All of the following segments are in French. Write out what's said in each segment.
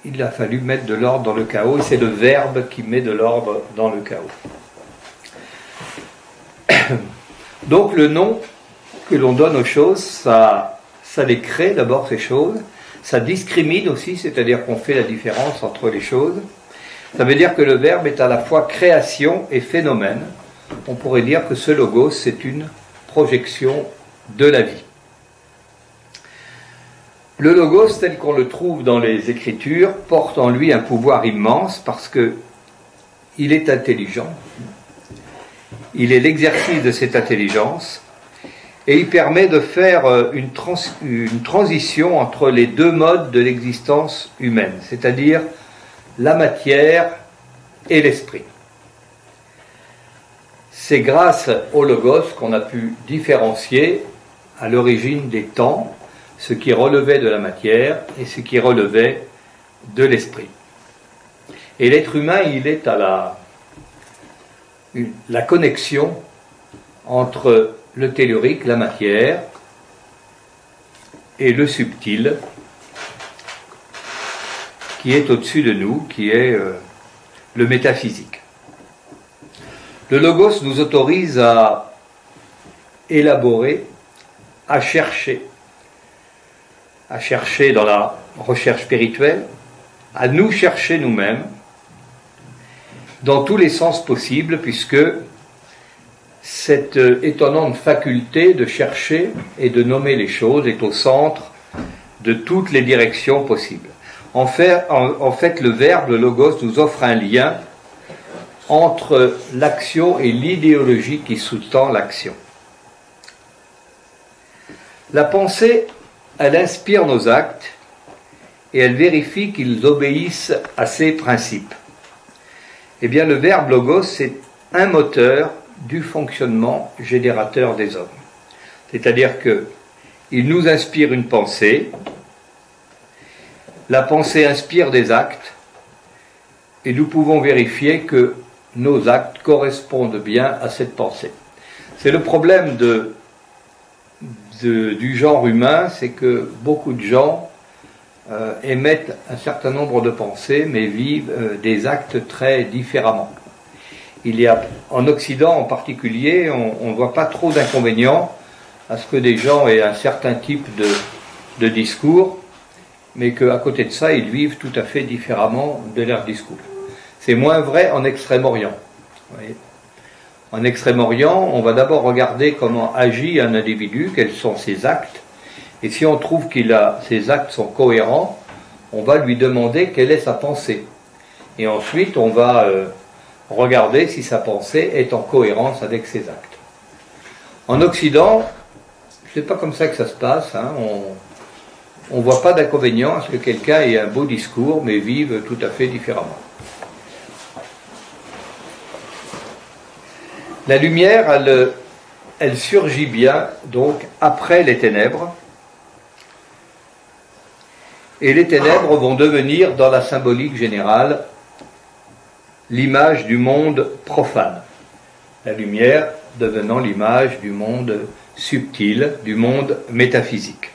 il a fallu mettre de l'ordre dans le chaos, et c'est le Verbe qui met de l'ordre dans le chaos. Donc le nom que l'on donne aux choses, ça les crée d'abord, ces choses, ça discrimine aussi, c'est-à-dire qu'on fait la différence entre les choses. Ça veut dire que le Verbe est à la fois création et phénomène. On pourrait dire que ce logos, c'est une projection de la vie. Le logos, tel qu'on le trouve dans les Écritures, porte en lui un pouvoir immense parce que il est intelligent, il est l'exercice de cette intelligence, et il permet de faire une transition entre les deux modes de l'existence humaine, c'est-à-dire la matière et l'esprit. C'est grâce au logos qu'on a pu différencier à l'origine des temps ce qui relevait de la matière et ce qui relevait de l'esprit. Et l'être humain, il est à la connexion entre le tellurique, la matière, et le subtil, qui est au-dessus de nous, qui est le métaphysique. Le logos nous autorise à élaborer, à chercher dans la recherche spirituelle, à nous chercher nous-mêmes, dans tous les sens possibles, puisque cette étonnante faculté de chercher et de nommer les choses est au centre de toutes les directions possibles. En fait, le Verbe, le logos, nous offre un lien entre l'action et l'idéologie qui sous-tend l'action. La pensée, elle inspire nos actes et elle vérifie qu'ils obéissent à ses principes. Eh bien, le Verbe logos, c'est un moteur du fonctionnement générateur des hommes. C'est-à-dire qu'il nous inspire une pensée, la pensée inspire des actes, et nous pouvons vérifier que nos actes correspondent bien à cette pensée. C'est le problème du genre humain, c'est que beaucoup de gens émettent un certain nombre de pensées, mais vivent des actes très différemment. Il y a, en Occident en particulier, on ne voit pas trop d'inconvénients à ce que des gens aient un certain type de discours, mais qu'à côté de ça, ils vivent tout à fait différemment de leur discours. C'est moins vrai en Extrême-Orient. Vous voyez. En Extrême-Orient, on va d'abord regarder comment agit un individu, quels sont ses actes, et si on trouve que ses actes sont cohérents, on va lui demander quelle est sa pensée. Et ensuite, on va regarder si sa pensée est en cohérence avec ses actes. En Occident, c'est pas comme ça que ça se passe, hein. On ne voit pas d'inconvénient à ce que quelqu'un ait un beau discours, mais vive tout à fait différemment. La lumière, elle surgit bien, donc, après les ténèbres. Et les ténèbres vont devenir, dans la symbolique générale, l'image du monde profane. La lumière devenant l'image du monde subtil, du monde métaphysique.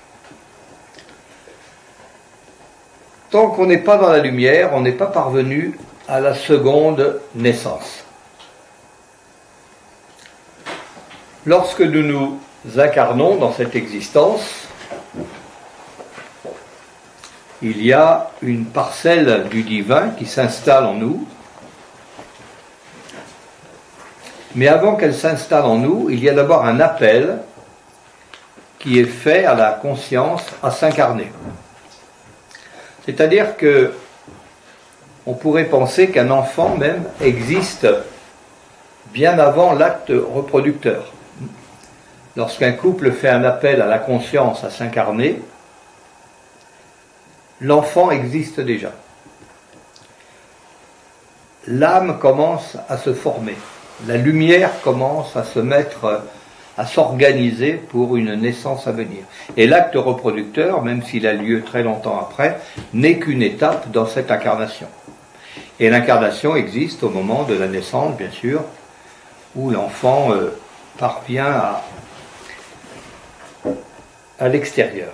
Tant qu'on n'est pas dans la lumière, on n'est pas parvenu à la seconde naissance. Lorsque nous nous incarnons dans cette existence, il y a une parcelle du divin qui s'installe en nous, mais avant qu'elle s'installe en nous, il y a d'abord un appel qui est fait à la conscience à s'incarner. C'est-à-dire que on pourrait penser qu'un enfant même existe bien avant l'acte reproducteur. Lorsqu'un couple fait un appel à la conscience à s'incarner, l'enfant existe déjà. L'âme commence à se former. La lumière commence à se mettre, à s'organiser pour une naissance à venir. Et l'acte reproducteur, même s'il a lieu très longtemps après, n'est qu'une étape dans cette incarnation. Et l'incarnation existe au moment de la naissance, bien sûr, où l'enfant parvient à l'extérieur.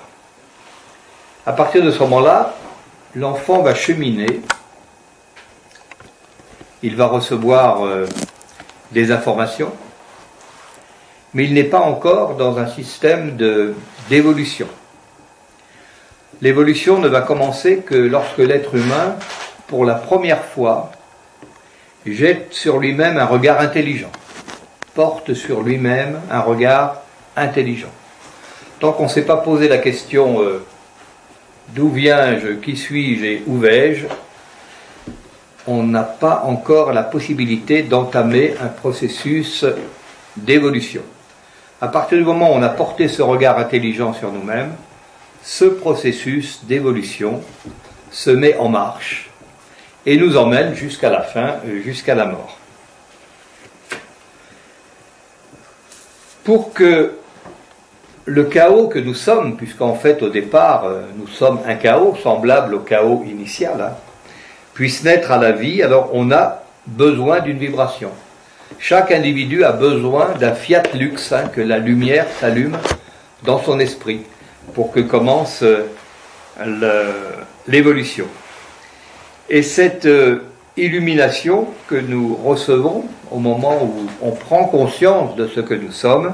À partir de ce moment-là, l'enfant va cheminer, il va recevoir des informations, mais il n'est pas encore dans un système d'évolution. L'évolution ne va commencer que lorsque l'être humain, pour la première fois, jette sur lui-même un regard intelligent, porte sur lui-même un regard intelligent. Tant qu'on ne s'est pas posé la question d'où viens-je, qui suis-je et où vais-je, on n'a pas encore la possibilité d'entamer un processus d'évolution. À partir du moment où on a porté ce regard intelligent sur nous-mêmes, ce processus d'évolution se met en marche et nous emmène jusqu'à la fin, jusqu'à la mort. Pour que le chaos que nous sommes, puisqu'en fait au départ nous sommes un chaos semblable au chaos initial, puisse naître à la vie, alors on a besoin d'une vibration. Chaque individu a besoin d'un fiat lux, que la lumière s'allume dans son esprit pour que commence l'évolution. Et cette illumination que nous recevons au moment où on prend conscience de ce que nous sommes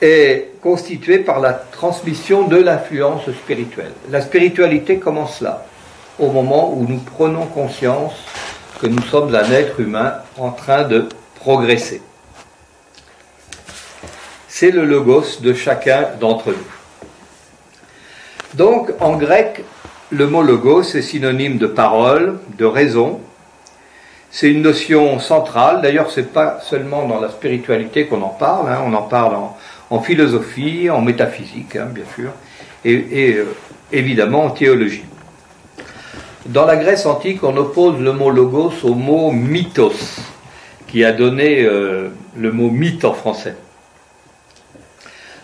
est constituée par la transmission de l'influence spirituelle. La spiritualité commence là, au moment où nous prenons conscience que nous sommes un être humain en train de progresser. C'est le logos de chacun d'entre nous. Donc, en grec, le mot logos est synonyme de parole, de raison. C'est une notion centrale. D'ailleurs, ce n'est pas seulement dans la spiritualité qu'on en parle, on en parle en philosophie, en métaphysique, bien sûr, et évidemment en théologie. Dans la Grèce antique, on oppose le mot logos au mot mythos, qui a donné le mot mythe en français.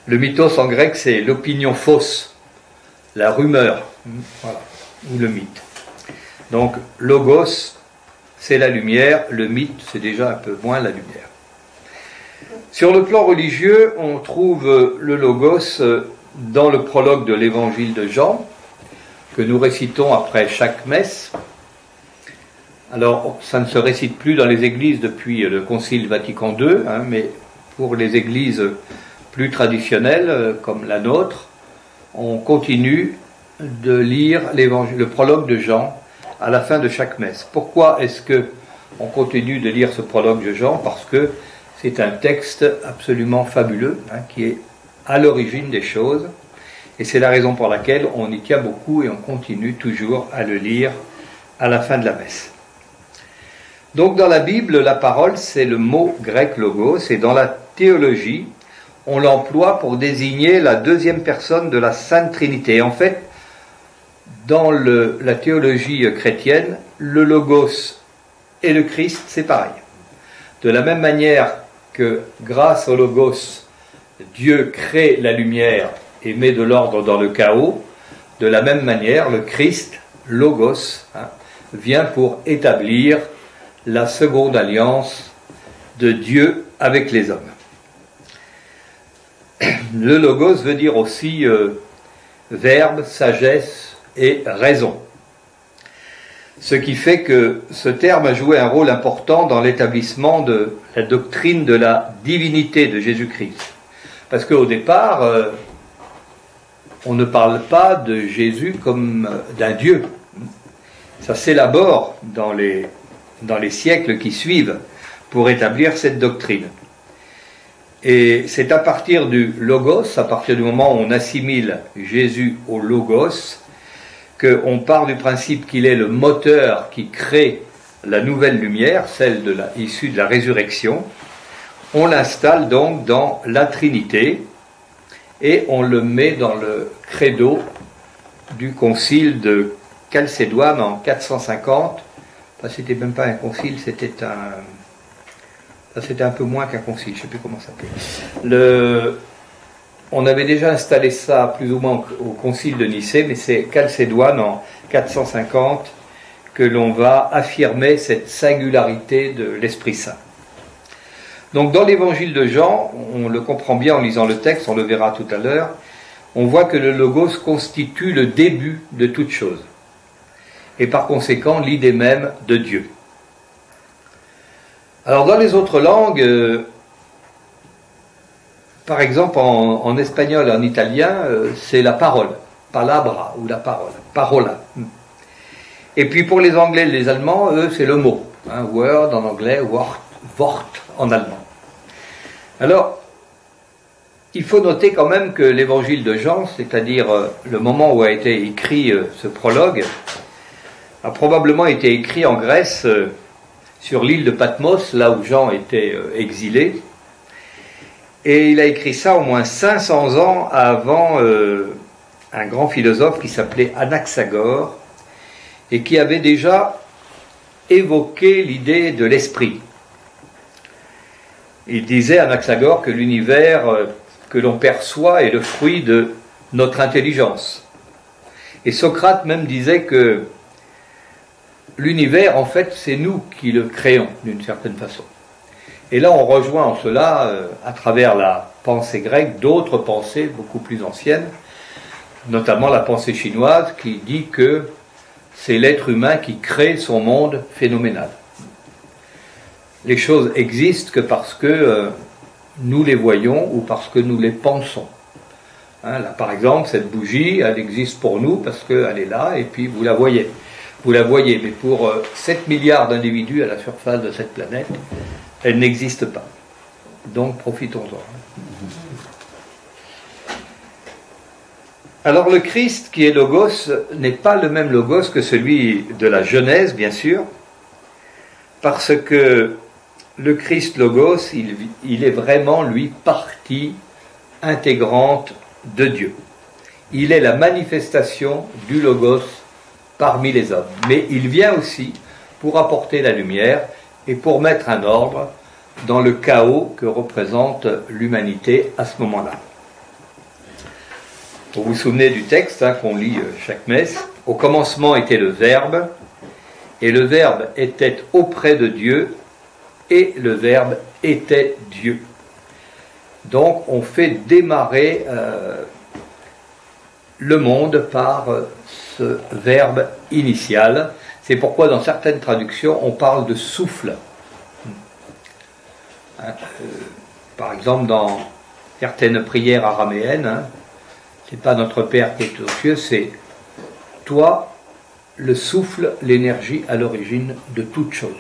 Le mythos en grec, c'est l'opinion fausse, la rumeur, voilà, ou le mythe. Donc, logos, c'est la lumière, le mythe, c'est déjà un peu moins la lumière. Sur le plan religieux, on trouve le logos dans le prologue de l'évangile de Jean, que nous récitons après chaque messe. Alors, ça ne se récite plus dans les églises depuis le Concile Vatican II, mais pour les églises plus traditionnelles, comme la nôtre, on continue de lire le prologue de Jean à la fin de chaque messe. Pourquoi est-ce qu'on continue de lire ce prologue de Jean? Parce que c'est un texte absolument fabuleux, qui est à l'origine des choses. Et c'est la raison pour laquelle on y tient beaucoup et on continue toujours à le lire à la fin de la messe. Donc dans la Bible, la parole, c'est le mot grec logos, et dans la théologie, on l'emploie pour désigner la deuxième personne de la Sainte Trinité. En fait, dans la théologie chrétienne, le logos et le Christ, c'est pareil. De la même manière que grâce au logos, Dieu crée la lumière et met de l'ordre dans le chaos, de la même manière, le Christ, logos, vient pour établir la seconde alliance de Dieu avec les hommes. Le logos veut dire aussi verbe, sagesse et raison. Ce qui fait que ce terme a joué un rôle important dans l'établissement de la doctrine de la divinité de Jésus-Christ. Parce qu'au départ, on ne parle pas de Jésus comme d'un Dieu. Ça s'élabore dans les siècles qui suivent pour établir cette doctrine. Et c'est à partir du logos, à partir du moment où on assimile Jésus au logos, qu'on part du principe qu'il est le moteur qui crée la nouvelle lumière, celle issue de la résurrection. On l'installe donc dans la Trinité et on le met dans le credo du concile de Chalcédoine en 450. Enfin, c'était même pas un concile, c'était un peu moins qu'un concile, je ne sais plus comment ça s'appelait. On avait déjà installé ça plus ou moins au concile de Nicée, mais c'est Chalcédoine en 450 que l'on va affirmer cette singularité de l'Esprit Saint. Donc dans l'évangile de Jean, on le comprend bien en lisant le texte, on le verra tout à l'heure, on voit que le logos constitue le début de toute chose. et par conséquent l'idée même de Dieu. Alors dans les autres langues, par exemple en espagnol et en italien, c'est la parole, palabra ou la parole, parola. Et puis pour les anglais et les allemands, eux c'est le mot, hein, word en anglais, wort en allemand. Alors, il faut noter quand même que l'évangile de Jean, c'est-à-dire le moment où a été écrit ce prologue, a probablement été écrit en Grèce, sur l'île de Patmos, là où Jean était exilé. Et il a écrit ça au moins 500 ans avant un grand philosophe qui s'appelait Anaxagore, et qui avait déjà évoqué l'idée de l'esprit. Il disait, Anaxagore, que l'univers que l'on perçoit est le fruit de notre intelligence. Et Socrate même disait que l'univers, en fait, c'est nous qui le créons, d'une certaine façon. Et là, on rejoint en cela, à travers la pensée grecque, d'autres pensées beaucoup plus anciennes, notamment la pensée chinoise, qui dit que c'est l'être humain qui crée son monde phénoménal. Les choses existent que parce que nous les voyons ou parce que nous les pensons. Hein, là, par exemple, cette bougie, elle existe pour nous parce qu'elle est là et puis vous la voyez. Vous la voyez, mais pour 7 milliards d'individus à la surface de cette planète, elle n'existe pas. Donc profitons-en. Alors le Christ qui est Logos n'est pas le même Logos que celui de la Genèse, bien sûr, parce que le Christ Logos, il est vraiment, lui, partie intégrante de Dieu. Il est la manifestation du Logos parmi les hommes. Mais il vient aussi pour apporter la lumière et pour mettre un ordre dans le chaos que représente l'humanité à ce moment-là. Vous vous souvenez du texte qu'on lit chaque messe. Au commencement était le Verbe, et le Verbe était auprès de Dieu, et le Verbe était Dieu. Donc on fait démarrer le monde par ce verbe initial. C'est pourquoi dans certaines traductions on parle de souffle. Par exemple dans certaines prières araméennes, c'est pas notre Père qui est aux cieux, c'est toi, le souffle, l'énergie à l'origine de toute chose.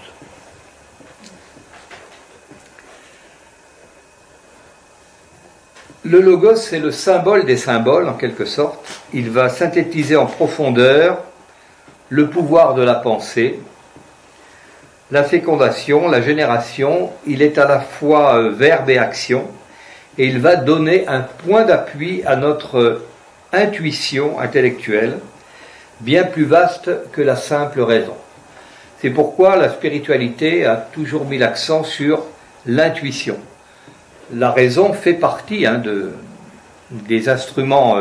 Le Logos, c'est le symbole des symboles, en quelque sorte. Il va synthétiser en profondeur le pouvoir de la pensée, la fécondation, la génération. Il est à la fois verbe et action, et il va donner un point d'appui à notre intuition intellectuelle, bien plus vaste que la simple raison. C'est pourquoi la spiritualité a toujours mis l'accent sur l'intuition. La raison fait partie des instruments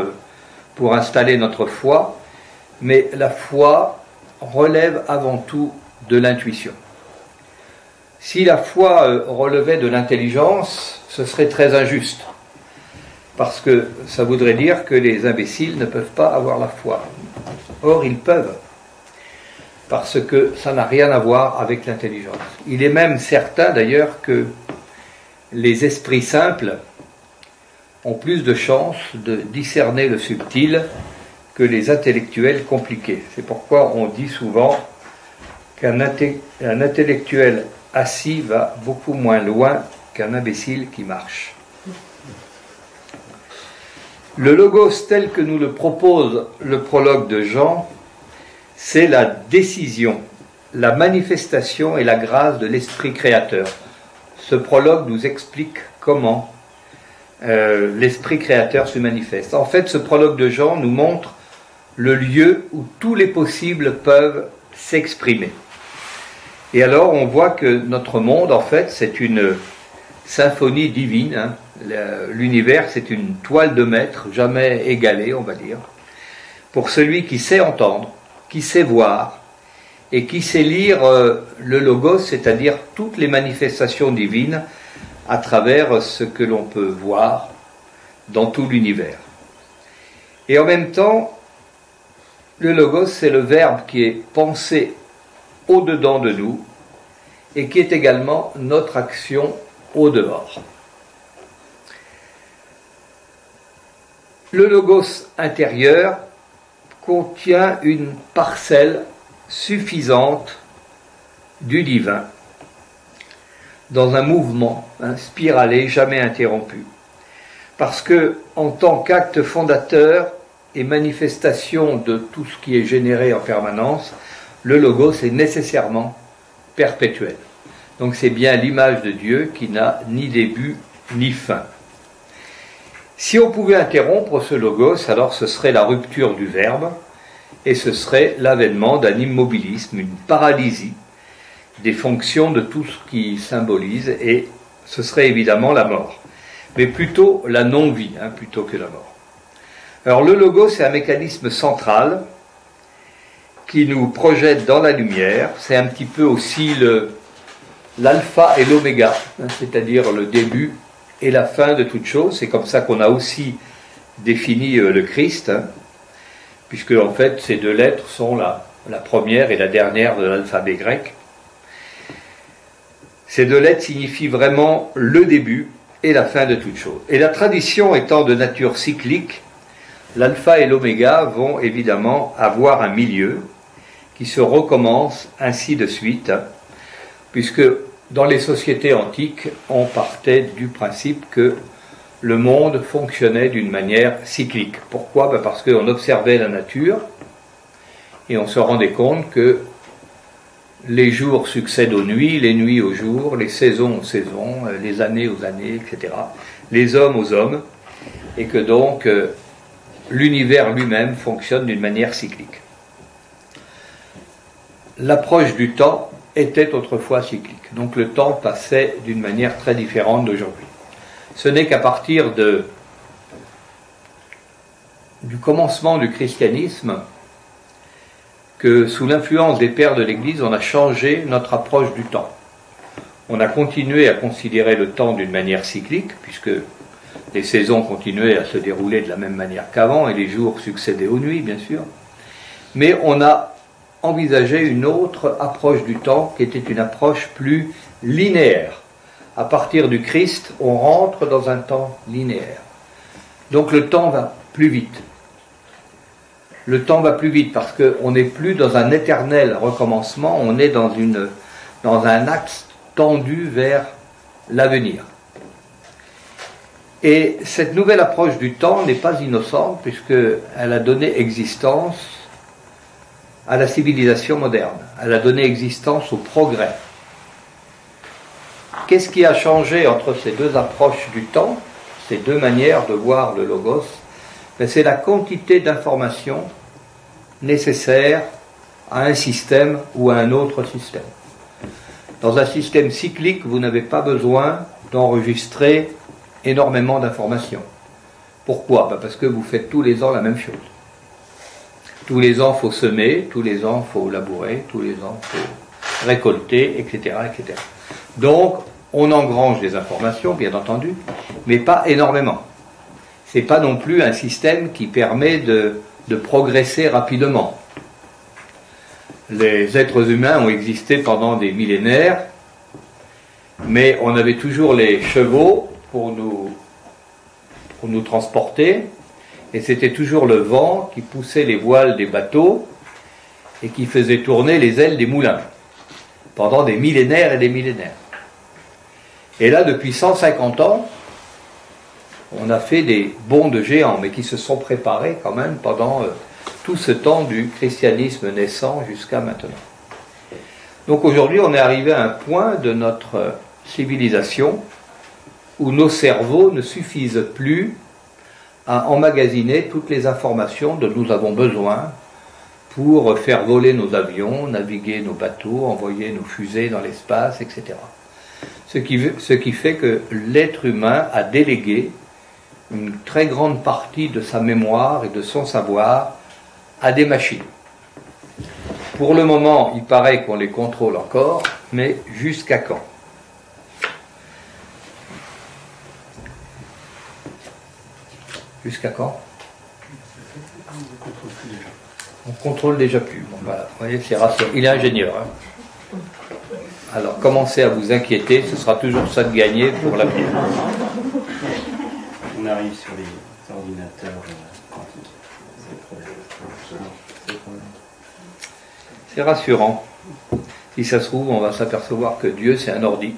pour installer notre foi, mais la foi relève avant tout de l'intuition. Si la foi relevait de l'intelligence, ce serait très injuste, parce que ça voudrait dire que les imbéciles ne peuvent pas avoir la foi. Or, ils peuvent, parce que ça n'a rien à voir avec l'intelligence. Il est même certain d'ailleurs que les esprits simples ont plus de chances de discerner le subtil que les intellectuels compliqués. C'est pourquoi on dit souvent qu'un intellectuel assis va beaucoup moins loin qu'un imbécile qui marche. Le Logos tel que nous le propose le prologue de Jean, c'est la décision, la manifestation et la grâce de l'Esprit créateur. Ce prologue nous explique comment l'Esprit créateur se manifeste. En fait, ce prologue de Jean nous montre le lieu où tous les possibles peuvent s'exprimer. Et alors, on voit que notre monde, en fait, c'est une symphonie divine. L'univers, c'est une toile de maître, jamais égalée, on va dire, pour celui qui sait entendre, qui sait voir, et qui sait lire le Logos, c'est-à-dire toutes les manifestations divines à travers ce que l'on peut voir dans tout l'univers. Et en même temps, Le logos, c'est le verbe qui est pensé au-dedans de nous et qui est également notre action au-dehors. Le logos intérieur contient une parcelle suffisante du divin dans un mouvement spiralé jamais interrompu. Parce que, en tant qu'acte fondateur et manifestation de tout ce qui est généré en permanence, le logos est nécessairement perpétuel. Donc c'est bien l'image de Dieu qui n'a ni début ni fin. Si on pouvait interrompre ce logos, alors ce serait la rupture du verbe et ce serait l'avènement d'un immobilisme, une paralysie des fonctions de tout ce qui symbolise, et ce serait évidemment la mort. Mais plutôt la non-vie, plutôt que la mort. Alors le logos, c'est un mécanisme central qui nous projette dans la lumière. C'est un petit peu aussi l'alpha et l'oméga, c'est-à-dire le début et la fin de toute chose. C'est comme ça qu'on a aussi défini le Christ, puisque en fait ces deux lettres sont la première et la dernière de l'alphabet grec. Ces deux lettres signifient vraiment le début et la fin de toute chose. Et la tradition étant de nature cyclique, l'alpha et l'oméga vont évidemment avoir un milieu qui se recommence ainsi de suite, puisque dans les sociétés antiques, on partait du principe que le monde fonctionnait d'une manière cyclique. Pourquoi ? Parce qu'on observait la nature et on se rendait compte que les jours succèdent aux nuits, les nuits aux jours, les saisons aux saisons, les années aux années, etc. Les hommes aux hommes, et que donc l'univers lui-même fonctionne d'une manière cyclique. L'approche du temps était autrefois cyclique, donc le temps passait d'une manière très différente d'aujourd'hui. Ce n'est qu'à partir du commencement du christianisme que sous l'influence des pères de l'Église, on a changé notre approche du temps. On a continué à considérer le temps d'une manière cyclique, puisque les saisons continuaient à se dérouler de la même manière qu'avant, et les jours succédaient aux nuits, bien sûr. Mais on a envisagé une autre approche du temps, qui était une approche plus linéaire. À partir du Christ, on rentre dans un temps linéaire. Donc le temps va plus vite. Le temps va plus vite parce qu'on n'est plus dans un éternel recommencement, on est dans un axe tendu vers l'avenir. Et cette nouvelle approche du temps n'est pas innocente puisqu'elle a donné existence à la civilisation moderne, elle a donné existence au progrès. Qu'est-ce qui a changé entre ces deux approches du temps, ces deux manières de voir le logos ? C'est la quantité d'informations nécessaires à un système ou à un autre système. Dans un système cyclique, vous n'avez pas besoin d'enregistrer énormément d'informations. Pourquoi ? Parce que vous faites tous les ans la même chose. Tous les ans, il faut semer, tous les ans, il faut labourer, tous les ans, il faut récolter, etc., etc. Donc, on engrange des informations, bien entendu, mais pas énormément. Ce n'est pas non plus un système qui permet de progresser rapidement. Les êtres humains ont existé pendant des millénaires, mais on avait toujours les chevaux pour nous transporter, et c'était toujours le vent qui poussait les voiles des bateaux et qui faisait tourner les ailes des moulins pendant des millénaires et des millénaires. Et là, depuis 150 ans, on a fait des bonds de géants, mais qui se sont préparés quand même pendant tout ce temps du christianisme naissant jusqu'à maintenant. Donc aujourd'hui, on est arrivé à un point de notre civilisation où nos cerveaux ne suffisent plus à emmagasiner toutes les informations dont nous avons besoin pour faire voler nos avions, naviguer nos bateaux, envoyer nos fusées dans l'espace, etc. Ce qui fait que l'être humain a délégué une très grande partie de sa mémoire et de son savoir à des machines. Pour le moment, il paraît qu'on les contrôle encore, mais jusqu'à quand ? Jusqu'à quand ? On contrôle déjà plus. Bon, voilà, vous voyez, c'est rassurant. Il est ingénieur. Hein. Alors, commencez à vous inquiéter, ce sera toujours ça de gagner pour l'avenir. On arrive sur les ordinateurs quantiques. C'est rassurant. Si ça se trouve, on va s'apercevoir que Dieu, c'est un ordi.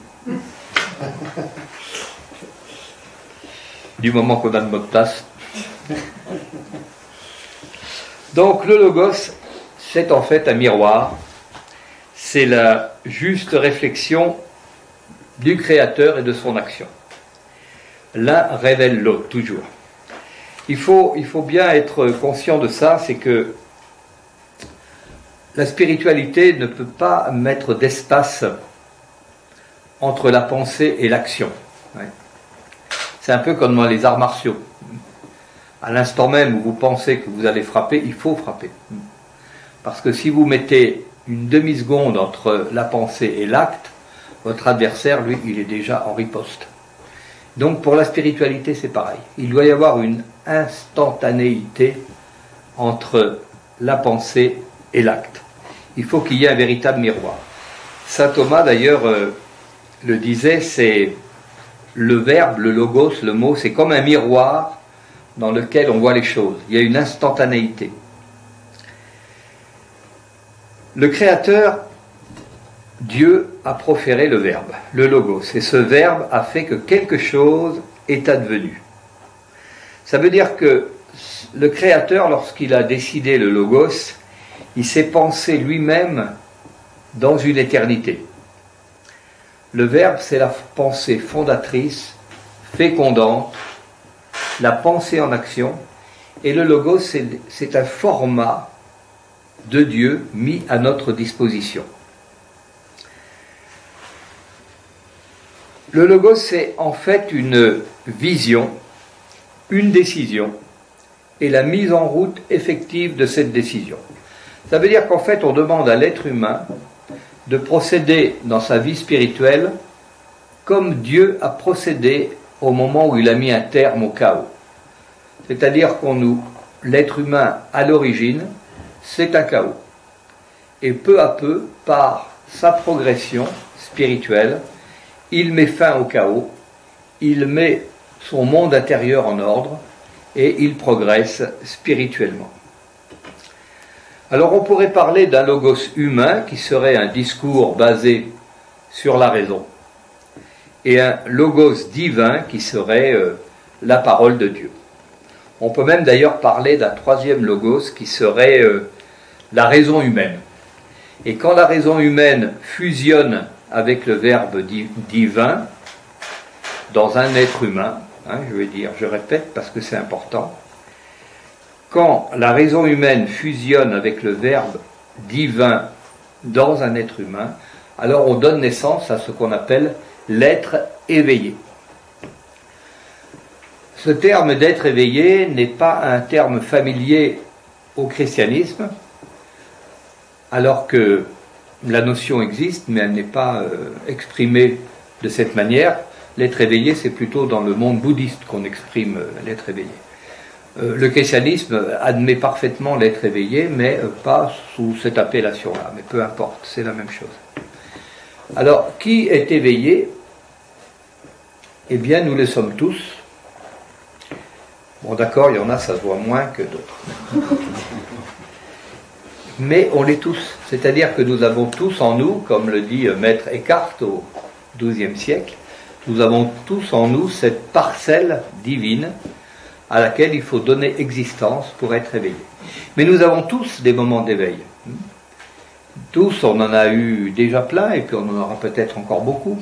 Du moment qu'on a le mot de passe. Donc, le logos, c'est en fait un miroir. C'est la juste réflexion du Créateur et de son action. L'un révèle l'autre, toujours. Il faut bien être conscient de ça, c'est que la spiritualité ne peut pas mettre d'espace entre la pensée et l'action. Ouais. C'est un peu comme dans les arts martiaux. À l'instant même où vous pensez que vous allez frapper, il faut frapper. Parce que si vous mettez une demi-seconde entre la pensée et l'acte, votre adversaire, lui, il est déjà en riposte. Donc pour la spiritualité, c'est pareil. Il doit y avoir une instantanéité entre la pensée et l'acte. Il faut qu'il y ait un véritable miroir. Saint Thomas, d'ailleurs, le disait, c'est le verbe, le logos, le mot, c'est comme un miroir dans lequel on voit les choses. Il y a une instantanéité. Le Créateur, Dieu, a proféré le verbe, le logos. Et ce verbe a fait que quelque chose est advenu. Ça veut dire que le Créateur, lorsqu'il a décidé le logos, il s'est pensé lui-même dans une éternité. Le verbe, c'est la pensée fondatrice, fécondante, la pensée en action, et le logos, c'est un format de Dieu mis à notre disposition. Le logos, c'est en fait une vision, une décision, et la mise en route effective de cette décision. Ça veut dire qu'en fait, on demande à l'être humain de procéder dans sa vie spirituelle comme Dieu a procédé au moment où il a mis un terme au chaos. C'est-à-dire l'être humain, à l'origine, c'est un chaos. Et peu à peu, par sa progression spirituelle, il met fin au chaos, il met son monde intérieur en ordre et il progresse spirituellement. Alors on pourrait parler d'un logos humain qui serait un discours basé sur la raison et un logos divin qui serait la parole de Dieu. On peut même d'ailleurs parler d'un troisième logos qui serait la raison humaine. Et quand la raison humaine fusionne avec le verbe divin dans un être humain, je répète parce que c'est important, quand la raison humaine fusionne avec le verbe divin dans un être humain, alors on donne naissance à ce qu'on appelle l'être éveillé. Ce terme d'être éveillé n'est pas un terme familier au christianisme, alors que la notion existe, mais elle n'est pas exprimée de cette manière. L'être éveillé, c'est plutôt dans le monde bouddhiste qu'on exprime l'être éveillé. Le christianisme admet parfaitement l'être éveillé, mais pas sous cette appellation-là. Mais peu importe, c'est la même chose. Alors, qui est éveillé? Eh bien, nous le sommes tous. Bon, d'accord, il y en a, ça se voit moins que d'autres. Mais on l'est tous. C'est-à-dire que nous avons tous en nous, comme le dit Maître Eckhart au XIIe siècle, nous avons tous en nous cette parcelle divine à laquelle il faut donner existence pour être éveillé. Mais nous avons tous des moments d'éveil. Tous, on en a eu déjà plein, et puis on en aura peut-être encore beaucoup.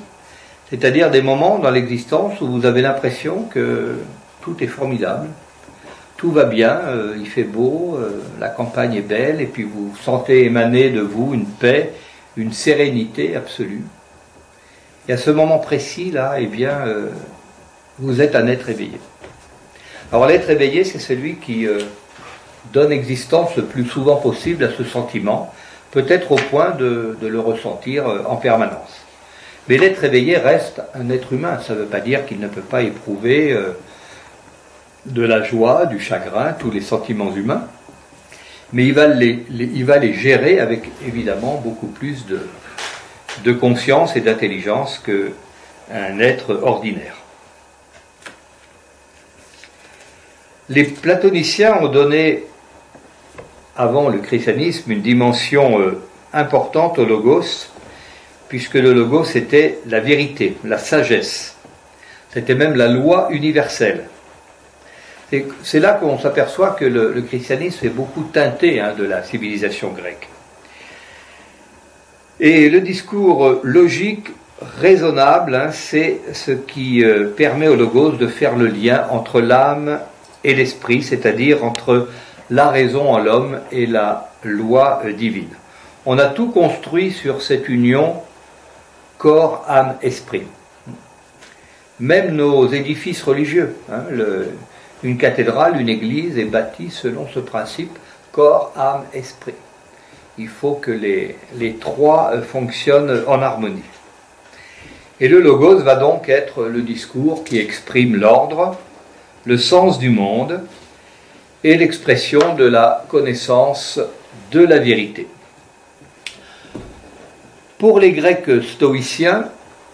C'est-à-dire des moments dans l'existence où vous avez l'impression que tout est formidable, tout va bien, il fait beau, la campagne est belle, et puis vous sentez émaner de vous une paix, une sérénité absolue. Et à ce moment précis, là, eh bien, vous êtes un être éveillé. Alors l'être éveillé, c'est celui qui donne existence le plus souvent possible à ce sentiment, peut-être au point de le ressentir en permanence. Mais l'être éveillé reste un être humain, ça ne veut pas dire qu'il ne peut pas éprouver de la joie, du chagrin, tous les sentiments humains. mais il va les gérer avec évidemment beaucoup plus de conscience et d'intelligence qu'un être ordinaire. Les platoniciens ont donné, avant le christianisme, une dimension importante au logos, puisque le logos était la vérité, la sagesse. C'était même la loi universelle. C'est là qu'on s'aperçoit que le christianisme est beaucoup teinté de la civilisation grecque. Et le discours logique, raisonnable, c'est ce qui permet au logos de faire le lien entre l'âme et l'esprit, c'est-à-dire entre la raison en l'homme et la loi divine. On a tout construit sur cette union corps, âme, esprit. Même nos édifices religieux, une cathédrale, une église est bâtie selon ce principe, corps, âme, esprit. Il faut que les trois fonctionnent en harmonie. Et le logos va donc être le discours qui exprime l'ordre, le sens du monde et l'expression de la connaissance de la vérité. Pour les Grecs stoïciens,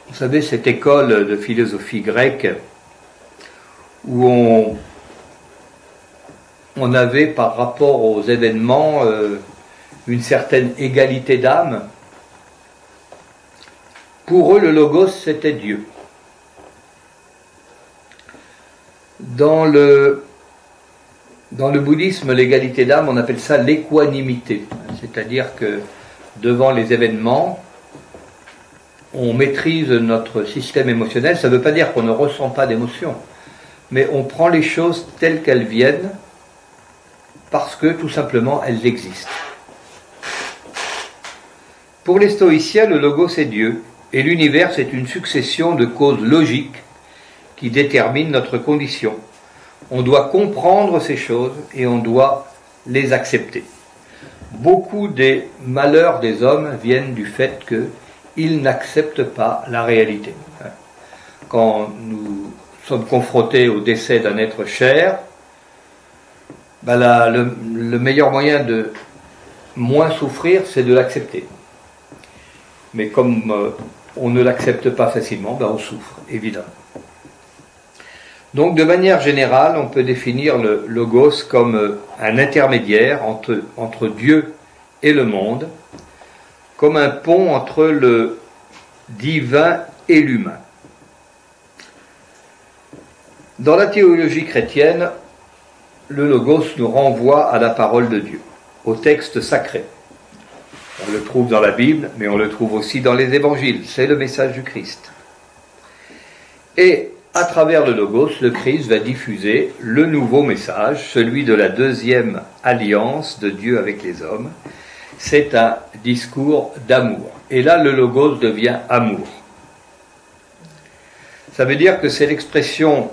vous savez, cette école de philosophie grecque où on avait par rapport aux événements une certaine égalité d'âme, pour eux le logos c'était Dieu. Dans le bouddhisme, l'égalité d'âme, on appelle ça l'équanimité, c'est-à-dire que devant les événements, on maîtrise notre système émotionnel. Ça ne veut pas dire qu'on ne ressent pas d'émotion, mais on prend les choses telles qu'elles viennent parce que tout simplement elles existent. Pour les stoïciens, le logos c'est Dieu, et l'univers c'est une succession de causes logiques qui déterminent notre condition. On doit comprendre ces choses et on doit les accepter. Beaucoup des malheurs des hommes viennent du fait qu'ils n'acceptent pas la réalité. Quand nous sommes confrontés au décès d'un être cher, le meilleur moyen de moins souffrir, c'est de l'accepter. Mais comme on ne l'accepte pas facilement, on souffre, évidemment. Donc de manière générale, on peut définir le logos comme un intermédiaire entre Dieu et le monde, comme un pont entre le divin et l'humain. Dans la théologie chrétienne, le logos nous renvoie à la parole de Dieu, au texte sacré. On le trouve dans la Bible, mais on le trouve aussi dans les évangiles. C'est le message du Christ. Et à travers le logos, le Christ va diffuser le nouveau message, celui de la deuxième alliance de Dieu avec les hommes. C'est un discours d'amour. Et là, le logos devient amour. Ça veut dire que c'est l'expression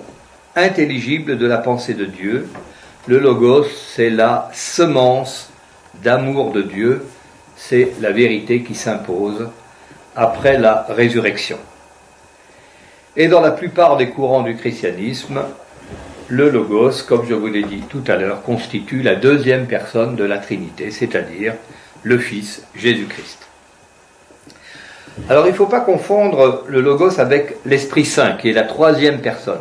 intelligible de la pensée de Dieu. Le logos, c'est la semence d'amour de Dieu. C'est la vérité qui s'impose après la résurrection. Et dans la plupart des courants du christianisme, le logos, comme je vous l'ai dit tout à l'heure, constitue la deuxième personne de la Trinité, c'est-à-dire le Fils Jésus-Christ. Alors il ne faut pas confondre le logos avec l'Esprit Saint, qui est la troisième personne.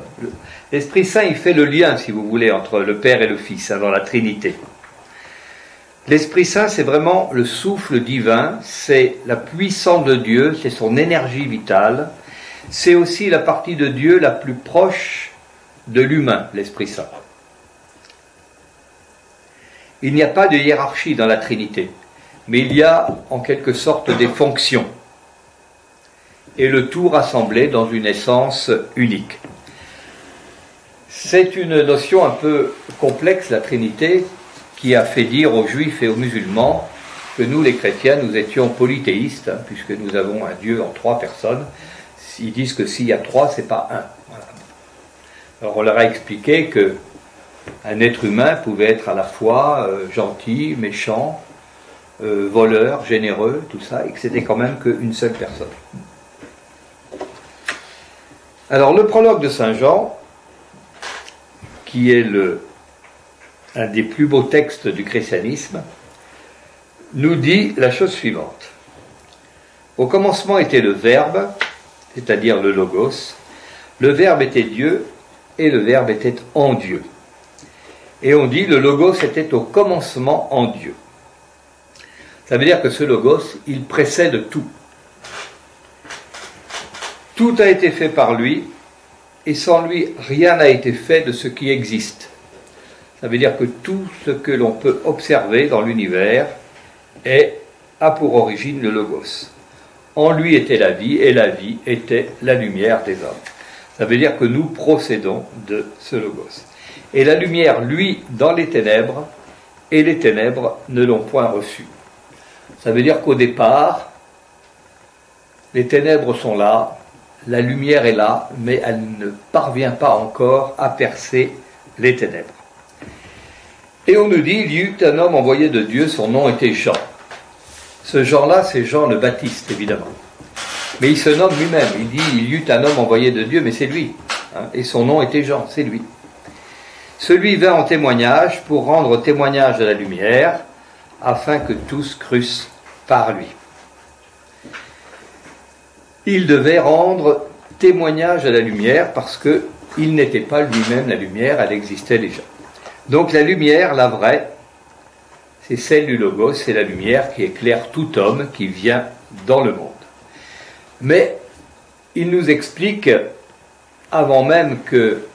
L'Esprit Saint, il fait le lien, si vous voulez, entre le Père et le Fils, dans la Trinité. L'Esprit Saint, c'est vraiment le souffle divin, c'est la puissance de Dieu, c'est son énergie vitale. C'est aussi la partie de Dieu la plus proche de l'humain, l'Esprit Saint. Il n'y a pas de hiérarchie dans la Trinité, mais il y a en quelque sorte des fonctions, et le tout rassemblé dans une essence unique. C'est une notion un peu complexe, la Trinité, qui a fait dire aux Juifs et aux musulmans que nous, les chrétiens, nous étions polythéistes, puisque nous avons un Dieu en trois personnes. Ils disent que s'il y a trois, c'est pas un. Voilà. Alors on leur a expliqué que un être humain pouvait être à la fois gentil, méchant, voleur, généreux, tout ça, et que c'était quand même qu'une seule personne. Alors le prologue de Saint Jean, qui est le un des plus beaux textes du christianisme, nous dit la chose suivante. Au commencement était le Verbe, c'est-à-dire le Logos. Le Verbe était Dieu et le Verbe était en Dieu. Et on dit le Logos était au commencement en Dieu. Ça veut dire que ce Logos, il précède tout. Tout a été fait par lui, et sans lui, rien n'a été fait de ce qui existe. Ça veut dire que tout ce que l'on peut observer dans l'univers a pour origine le Logos. En lui était la vie, et la vie était la lumière des hommes. Ça veut dire que nous procédons de ce Logos. Et la lumière, lui, dans les ténèbres, et les ténèbres ne l'ont point reçu. Ça veut dire qu'au départ, les ténèbres sont là, la lumière est là, mais elle ne parvient pas encore à percer les ténèbres. Et on nous dit, il y eut un homme envoyé de Dieu, son nom était Jean. Ce Jean-là, c'est Jean le Baptiste, évidemment. Mais il se nomme lui-même, il dit, il y eut un homme envoyé de Dieu, mais c'est lui. Et son nom était Jean, c'est lui. Celui vint en témoignage pour rendre témoignage de la lumière, afin que tous crussent par lui. Il devait rendre témoignage à la lumière parce qu'il n'était pas lui-même la lumière, elle existait déjà. Donc la lumière, la vraie, c'est celle du Logos, c'est la lumière qui éclaire tout homme qui vient dans le monde. Mais il nous explique, avant même que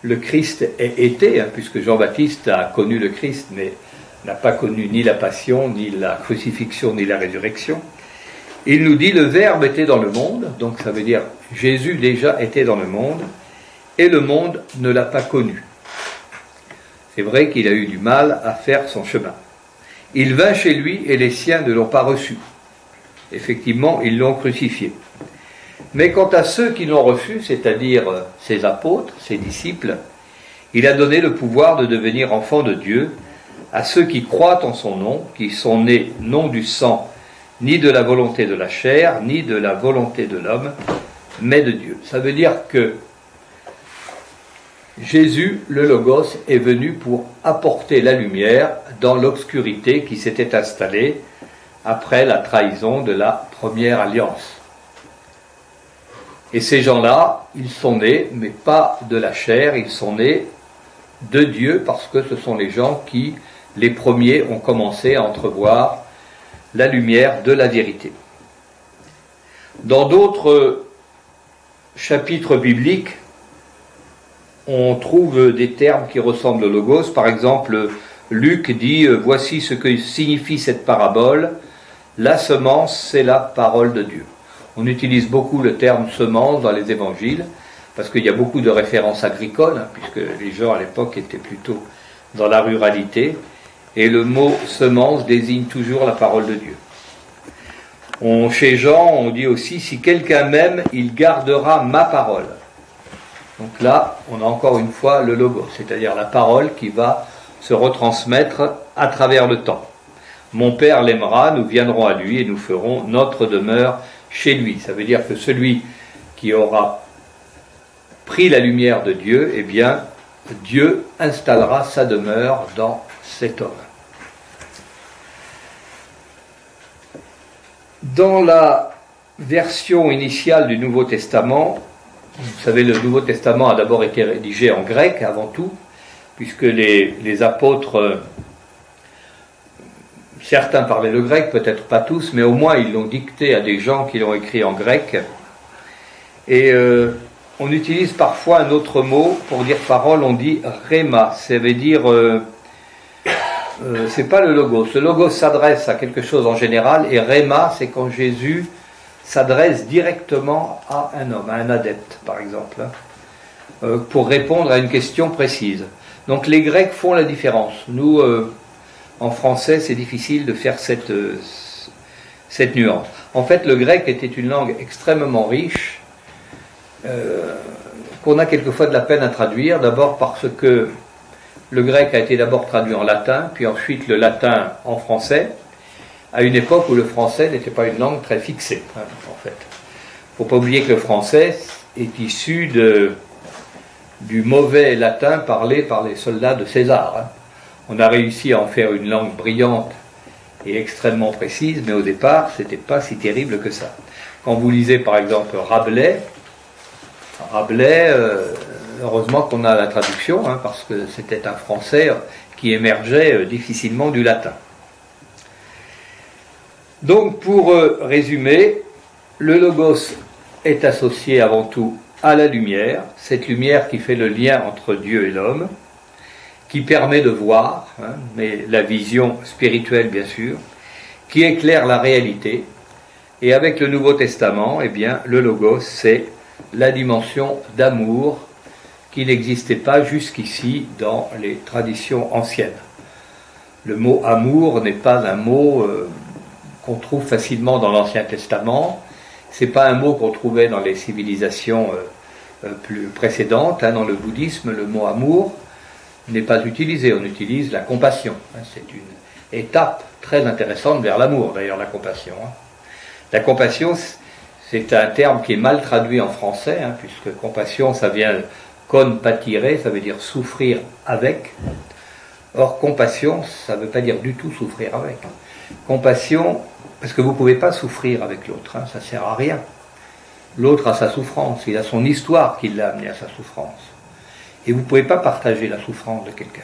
le Christ ait été, puisque Jean-Baptiste a connu le Christ, mais n'a pas connu ni la passion, ni la crucifixion, ni la résurrection, il nous dit le Verbe était dans le monde, donc ça veut dire Jésus déjà était dans le monde, et le monde ne l'a pas connu. C'est vrai qu'il a eu du mal à faire son chemin. Il vint chez lui et les siens ne l'ont pas reçu. Effectivement, ils l'ont crucifié. Mais quant à ceux qui l'ont reçu, c'est-à-dire ses apôtres, ses disciples, il a donné le pouvoir de devenir enfants de Dieu à ceux qui croient en son nom, qui sont nés non du sang, ni de la volonté de la chair, ni de la volonté de l'homme, mais de Dieu. Ça veut dire que Jésus, le Logos, est venu pour apporter la lumière dans l'obscurité qui s'était installée après la trahison de la première alliance. Et ces gens-là, ils sont nés, mais pas de la chair, ils sont nés de Dieu, parce que ce sont les gens qui, les premiers, ont commencé à entrevoir la lumière de la vérité. Dans d'autres chapitres bibliques, on trouve des termes qui ressemblent au Logos. Par exemple, Luc dit « Voici ce que signifie cette parabole. La semence, c'est la parole de Dieu. » On utilise beaucoup le terme « semence » dans les évangiles, parce qu'il y a beaucoup de références agricoles, puisque les gens à l'époque étaient plutôt dans la ruralité. Et le mot « semence » désigne toujours la parole de Dieu. Chez Jean, on dit aussi « Si quelqu'un m'aime, il gardera ma parole ». Donc là, on a encore une fois le Logos, c'est-à-dire la parole qui va se retransmettre à travers le temps. « Mon Père l'aimera, nous viendrons à lui et nous ferons notre demeure chez lui ». Ça veut dire que celui qui aura pris la lumière de Dieu, eh bien, Dieu installera sa demeure dans cet homme. Dans la version initiale du Nouveau Testament, vous savez, le Nouveau Testament a d'abord été rédigé en grec avant tout, puisque les apôtres, certains parlaient le grec, peut-être pas tous, mais au moins ils l'ont dicté à des gens qui l'ont écrit en grec. Et on utilise parfois un autre mot pour dire parole, on dit rhéma, ça veut dire... c'est pas le Logos. Le Logos s'adresse à quelque chose en général, et rhéma, c'est quand Jésus s'adresse directement à un homme, à un adepte, par exemple, pour répondre à une question précise. Donc les Grecs font la différence. Nous, en français, c'est difficile de faire cette nuance. En fait, le grec était une langue extrêmement riche, qu'on a quelquefois de la peine à traduire, d'abord parce que le grec a été d'abord traduit en latin, puis ensuite le latin en français, à une époque où le français n'était pas une langue très fixée, en fait. Il ne faut pas oublier que le français est issu du mauvais latin parlé par les soldats de César. Hein. On a réussi à en faire une langue brillante et extrêmement précise, mais au départ, c'était pas si terrible que ça. Quand vous lisez par exemple Rabelais, heureusement qu'on a la traduction, hein, parce que c'était un français qui émergeait difficilement du latin. Donc pour résumer, le logos est associé avant tout à la lumière, cette lumière qui fait le lien entre Dieu et l'homme, qui permet de voir, hein, mais la vision spirituelle bien sûr, qui éclaire la réalité. Et avec le Nouveau Testament, eh bien, le logos, c'est la dimension d'amour qui n'existait pas jusqu'ici dans les traditions anciennes. Le mot amour n'est pas un mot qu'on trouve facilement dans l'Ancien Testament, c'est pas un mot qu'on trouvait dans les civilisations plus précédentes. Hein, dans le bouddhisme, le mot amour n'est pas utilisé, on utilise la compassion. Hein, c'est une étape très intéressante vers l'amour, d'ailleurs, la compassion. Hein. La compassion, c'est un terme qui est mal traduit en français, hein, puisque compassion, ça vient compatire, ça veut dire souffrir avec. Or, compassion, ça ne veut pas dire du tout souffrir avec. Compassion, parce que vous ne pouvez pas souffrir avec l'autre, hein, ça ne sert à rien. L'autre a sa souffrance, il a son histoire qui l'a amené à sa souffrance. Et vous ne pouvez pas partager la souffrance de quelqu'un.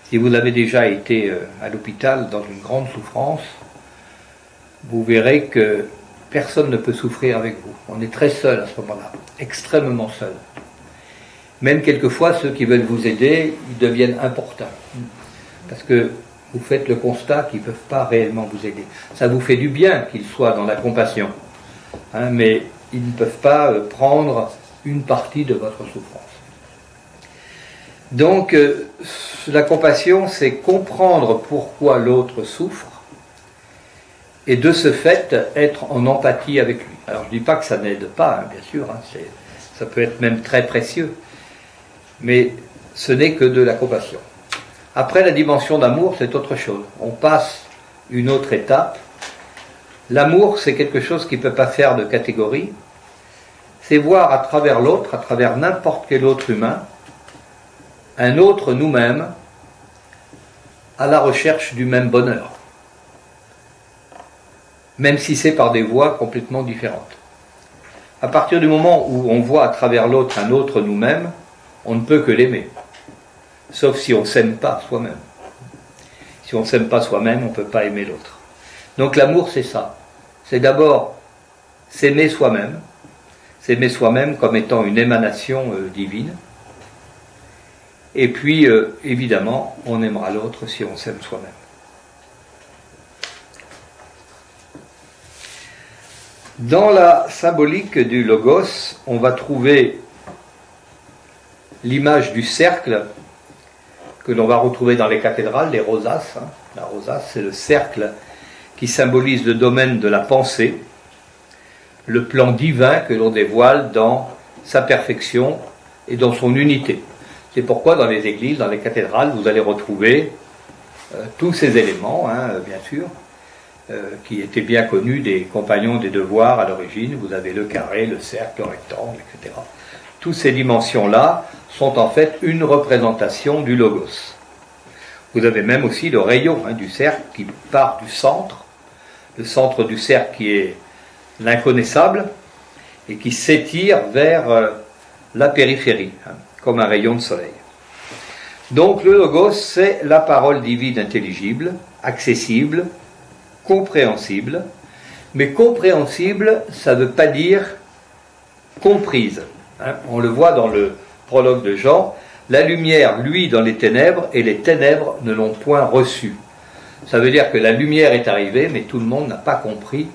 Si vous avez déjà été à l'hôpital dans une grande souffrance, vous verrez que personne ne peut souffrir avec vous. On est très seul à ce moment-là, extrêmement seul. Même quelquefois, ceux qui veulent vous aider, ils deviennent importuns. Parce que vous faites le constat qu'ils ne peuvent pas réellement vous aider. Ça vous fait du bien qu'ils soient dans la compassion, hein, mais ils ne peuvent pas prendre une partie de votre souffrance. Donc, la compassion, c'est comprendre pourquoi l'autre souffre, et de ce fait, être en empathie avec lui. Alors, je ne dis pas que ça n'aide pas, hein, bien sûr, hein, ça peut être même très précieux, mais ce n'est que de la compassion. Après, la dimension d'amour, c'est autre chose. On passe une autre étape. L'amour, c'est quelque chose qui ne peut pas faire de catégorie. C'est voir à travers l'autre, à travers n'importe quel autre humain, un autre nous-mêmes, à la recherche du même bonheur. Même si c'est par des voies complètement différentes. À partir du moment où on voit à travers l'autre un autre nous-mêmes, on ne peut que l'aimer. Sauf si on ne s'aime pas soi-même. Si on ne s'aime pas soi-même, on ne peut pas aimer l'autre. Donc l'amour, c'est ça. C'est d'abord s'aimer soi-même comme étant une émanation divine. Et puis, évidemment, on aimera l'autre si on s'aime soi-même. Dans la symbolique du logos, on va trouver l'image du cercle que l'on va retrouver dans les cathédrales, les rosaces. Hein. La rosace, c'est le cercle qui symbolise le domaine de la pensée, le plan divin que l'on dévoile dans sa perfection et dans son unité. C'est pourquoi dans les églises, dans les cathédrales, vous allez retrouver tous ces éléments, hein, bien sûr, qui étaient bien connus des compagnons des devoirs à l'origine. Vous avez le carré, le cercle, le rectangle, etc. Toutes ces dimensions-là sont en fait une représentation du logos. Vous avez même aussi le rayon, hein, du cercle qui part du centre, le centre du cercle qui est l'inconnaissable et qui s'étire vers la périphérie, hein, comme un rayon de soleil. Donc le logos, c'est la parole divine intelligible, accessible, compréhensible, mais compréhensible, ça ne veut pas dire comprise. Hein. On le voit dans le prologue de Jean, la lumière luit dans les ténèbres et les ténèbres ne l'ont point reçue. Ça veut dire que la lumière est arrivée, mais tout le monde n'a pas compris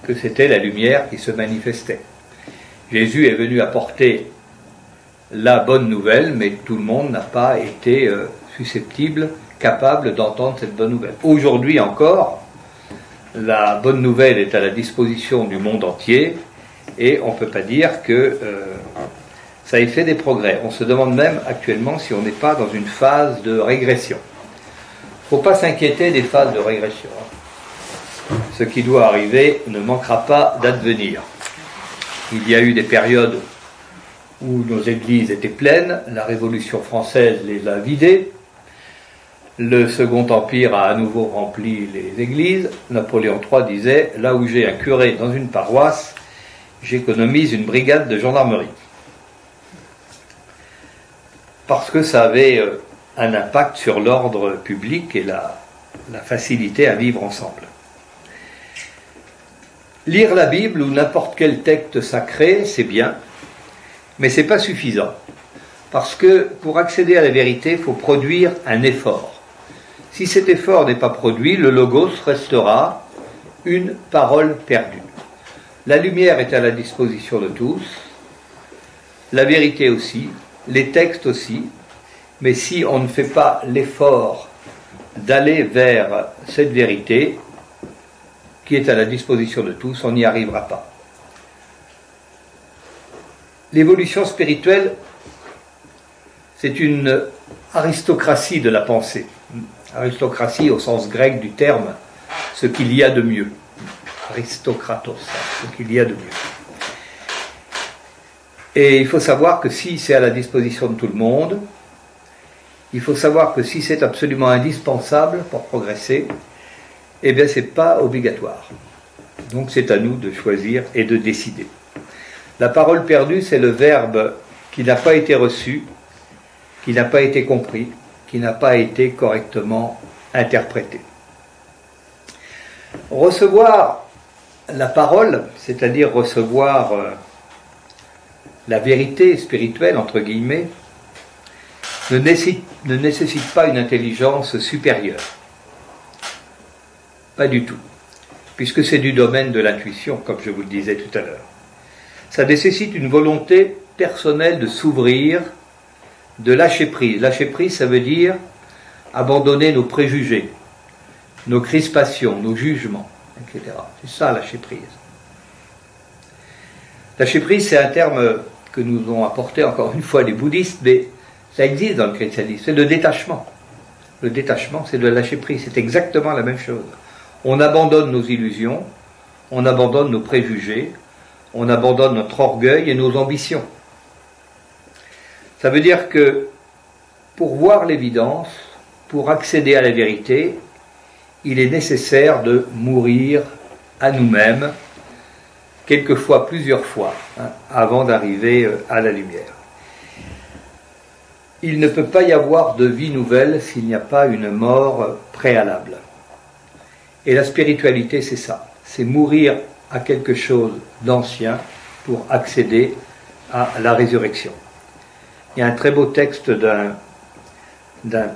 que c'était la lumière qui se manifestait. Jésus est venu apporter la bonne nouvelle, mais tout le monde n'a pas été susceptible, capable d'entendre cette bonne nouvelle. Aujourd'hui encore, la bonne nouvelle est à la disposition du monde entier, et on ne peut pas dire que ça ait fait des progrès. On se demande même actuellement si on n'est pas dans une phase de régression. Il ne faut pas s'inquiéter des phases de régression. Ce qui doit arriver ne manquera pas d'advenir. Il y a eu des périodes où nos églises étaient pleines, la Révolution française les a vidées, le Second Empire a à nouveau rempli les églises, Napoléon III disait « Là où j'ai un curé dans une paroisse, j'économise une brigade de gendarmerie ». Parce que ça avait un impact sur l'ordre public et la facilité à vivre ensemble. Lire la Bible ou n'importe quel texte sacré, c'est bien, mais ce n'est pas suffisant. Parce que pour accéder à la vérité, il faut produire un effort. Si cet effort n'est pas produit, le logos restera une parole perdue. La lumière est à la disposition de tous, la vérité aussi, les textes aussi, mais si on ne fait pas l'effort d'aller vers cette vérité qui est à la disposition de tous, on n'y arrivera pas. L'évolution spirituelle, c'est une aristocratie de la pensée. Aristocratie au sens grec du terme, ce qu'il y a de mieux. Aristokratos, ce qu'il y a de mieux. Et il faut savoir que si c'est à la disposition de tout le monde, il faut savoir que si c'est absolument indispensable pour progresser, eh bien c'est pas obligatoire. Donc c'est à nous de choisir et de décider. La parole perdue, c'est le verbe qui n'a pas été reçu, qui n'a pas été compris, qui n'a pas été correctement interprété. Recevoir la parole, c'est-à-dire recevoir la vérité spirituelle, entre guillemets, ne nécessite pas une intelligence supérieure. Pas du tout. Puisque c'est du domaine de l'intuition, comme je vous le disais tout à l'heure. Ça nécessite une volonté personnelle de s'ouvrir, de lâcher prise. Lâcher prise, ça veut dire abandonner nos préjugés, nos crispations, nos jugements, etc. C'est ça, lâcher prise. Lâcher prise, c'est un terme que nous ont apporté encore une fois les bouddhistes, mais ça existe dans le christianisme, c'est le détachement. Le détachement, c'est de lâcher prise, c'est exactement la même chose. On abandonne nos illusions, on abandonne nos préjugés, on abandonne notre orgueil et nos ambitions. Ça veut dire que pour voir l'évidence, pour accéder à la vérité, il est nécessaire de mourir à nous-mêmes, quelquefois plusieurs fois, avant d'arriver à la lumière. Il ne peut pas y avoir de vie nouvelle s'il n'y a pas une mort préalable. Et la spiritualité, c'est ça, c'est mourir à quelque chose d'ancien pour accéder à la résurrection. Il y a un très beau texte d'un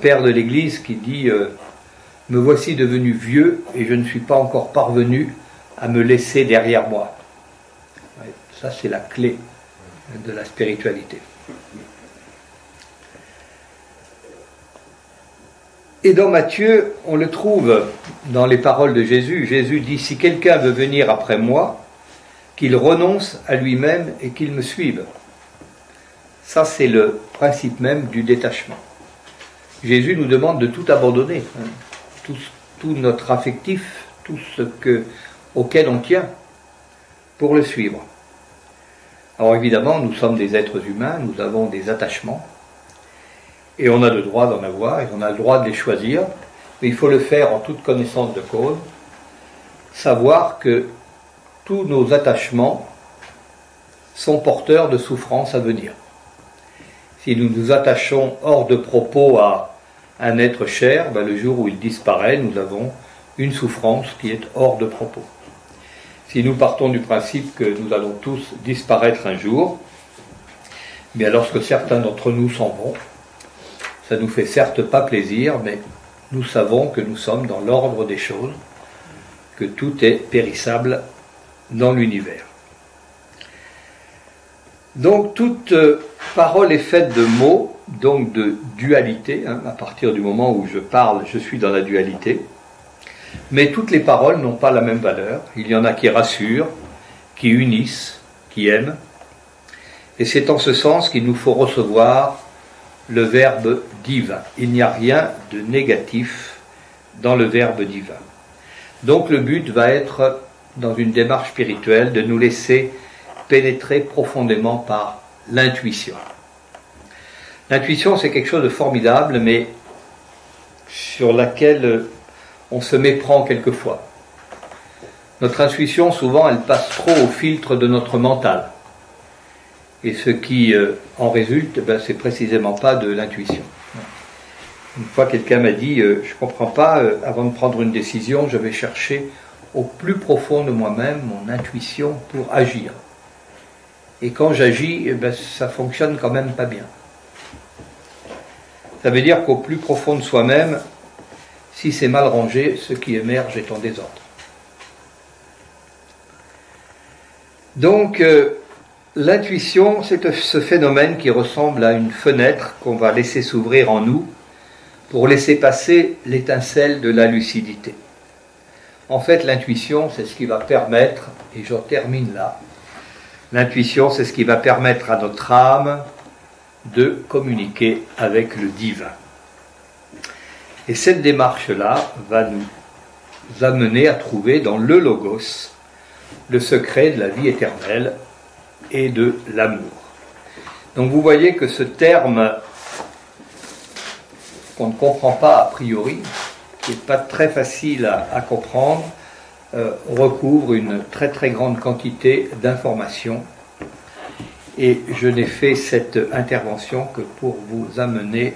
père de l'Église qui dit « Me voici devenu vieux et je ne suis pas encore parvenu à me laisser derrière moi. » Ça, c'est la clé de la spiritualité. Et dans Matthieu, on le trouve dans les paroles de Jésus. Jésus dit « Si quelqu'un veut venir après moi, qu'il renonce à lui-même et qu'il me suive. » Ça, c'est le principe même du détachement. Jésus nous demande de tout abandonner, tout notre affectif, tout ce auquel on tient, pour le suivre. Alors évidemment, nous sommes des êtres humains, nous avons des attachements, et on a le droit d'en avoir, et on a le droit de les choisir, mais il faut le faire en toute connaissance de cause, savoir que tous nos attachements sont porteurs de souffrances à venir. Si nous nous attachons hors de propos à un être cher, le jour où il disparaît, nous avons une souffrance qui est hors de propos. Si nous partons du principe que nous allons tous disparaître un jour, bien lorsque certains d'entre nous s'en vont, ça nous fait certes pas plaisir, mais nous savons que nous sommes dans l'ordre des choses, que tout est périssable dans l'univers. Donc toute parole est faite de mots, donc de dualité, à partir du moment où je parle, je suis dans la dualité. Mais toutes les paroles n'ont pas la même valeur. Il y en a qui rassurent, qui unissent, qui aiment. Et c'est en ce sens qu'il nous faut recevoir le verbe divin. Il n'y a rien de négatif dans le verbe divin. Donc le but va être, dans une démarche spirituelle, de nous laisser pénétrer profondément par l'intuition. L'intuition, c'est quelque chose de formidable, mais sur laquelle on se méprend quelquefois. Notre intuition, souvent, elle passe trop au filtre de notre mental. Et ce qui en résulte, c'est précisément pas de l'intuition. Une fois, quelqu'un m'a dit, je ne comprends pas, avant de prendre une décision, je vais chercher au plus profond de moi-même mon intuition pour agir. Et quand j'agis, ça fonctionne quand même pas bien. Ça veut dire qu'au plus profond de soi-même, si c'est mal rangé, ce qui émerge est en désordre. Donc, l'intuition, c'est ce phénomène qui ressemble à une fenêtre qu'on va laisser s'ouvrir en nous pour laisser passer l'étincelle de la lucidité. En fait, l'intuition, c'est ce qui va permettre, et j'en termine là, l'intuition, c'est ce qui va permettre à notre âme de communiquer avec le divin. Et cette démarche-là va nous amener à trouver dans le Logos le secret de la vie éternelle et de l'amour. Donc vous voyez que ce terme qu'on ne comprend pas a priori, qui n'est pas très facile à comprendre, recouvre une très très grande quantité d'informations. Et je n'ai fait cette intervention que pour vous amener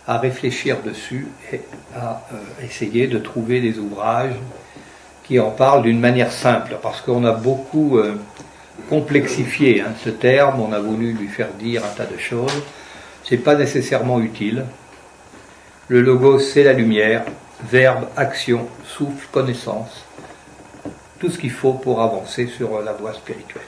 à réfléchir dessus et à essayer de trouver des ouvrages qui en parlent d'une manière simple, parce qu'on a beaucoup complexifié ce terme, on a voulu lui faire dire un tas de choses, c'est pas nécessairement utile. Le Logos, c'est la lumière, verbe, action, souffle, connaissance, tout ce qu'il faut pour avancer sur la voie spirituelle.